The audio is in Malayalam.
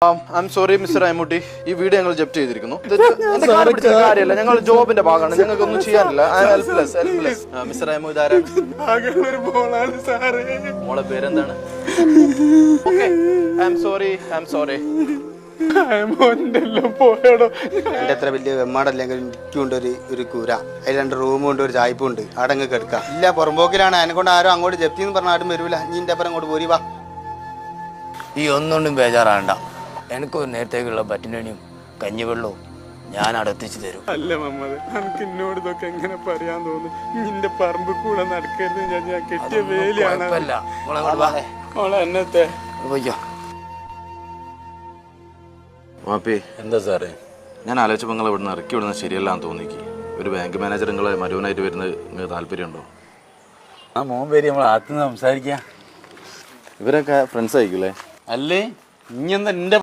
I'm sorry, Mr. Aimuti. This video we have കാര്യമല്ല ഞങ്ങൾ ജോബിന്റെ ഭാഗമാണ് ഞങ്ങൾക്കൊന്നും ചെയ്യാനില്ല ഹെൽപ്ലെസ് മിസ്റ്റർ അയ്മുദ് മോളെ പേരെന്താണ് ഓക്കെ ഐ എം സോറി എന്റെ അത്ര വലിയ വെമ്മാടല്ലെങ്കിൽ എനിക്കുണ്ട് ഒരു കൂര അതിൽ 2 റൂമുണ്ട് ഒരു ചായ്പുണ്ട് അവിടെ അങ്ങ് കിടക്കാം ഇല്ല പുറമ്പോക്കിലാണ് അതിനെ കൊണ്ട് ആരും അങ്ങോട്ട് ജപ്തി എന്ന് പറഞ്ഞ ആരും വരൂല നീ എന്റെ അപ്പുറം അങ്ങോട്ട് പോരി വാ ഈ ഒന്നുകൊണ്ടും ബേജാറാണ്ട എനിക്ക് നേരത്തേക്കുള്ള പറ്റിനും കഞ്ഞിവെള്ളവും ഞാൻ അടുത്തിച്ച് തരും. അല്ല മമ്മത് എനിക്ക് എന്നോട് ഇതൊക്കെ എങ്ങനെ പറയാൻ തോന്നുന്നു നിന്റെ പറമ്പ് കൂടെ നടക്കരുത് ഞാൻ കെട്ടിയ വേലിയാണ് മോളെ എന്നത്തെ വാപ്പി എന്താ സാറേ ഞാൻ ആലോചിച്ചപ്പോൾ നിങ്ങൾ ഇവിടുന്ന് ഇറക്കി വിടുന്നത് ശരിയല്ലാന്ന് തോന്നിക്ക് ഒരു ബാങ്ക് മാനേജർ നിങ്ങളെ മരുവനായിട്ട് വരുന്നത് നിങ്ങൾക്ക് താല്പര്യമുണ്ടോ ആ മോൻ പേര് നമ്മൾ ആദ്യം സംസാരിക്കാം ഇവരൊക്കെ ഫ്രണ്ട്സ് ആയിരിക്കും അല്ലേ അല്ലേ ഇനി എന്താ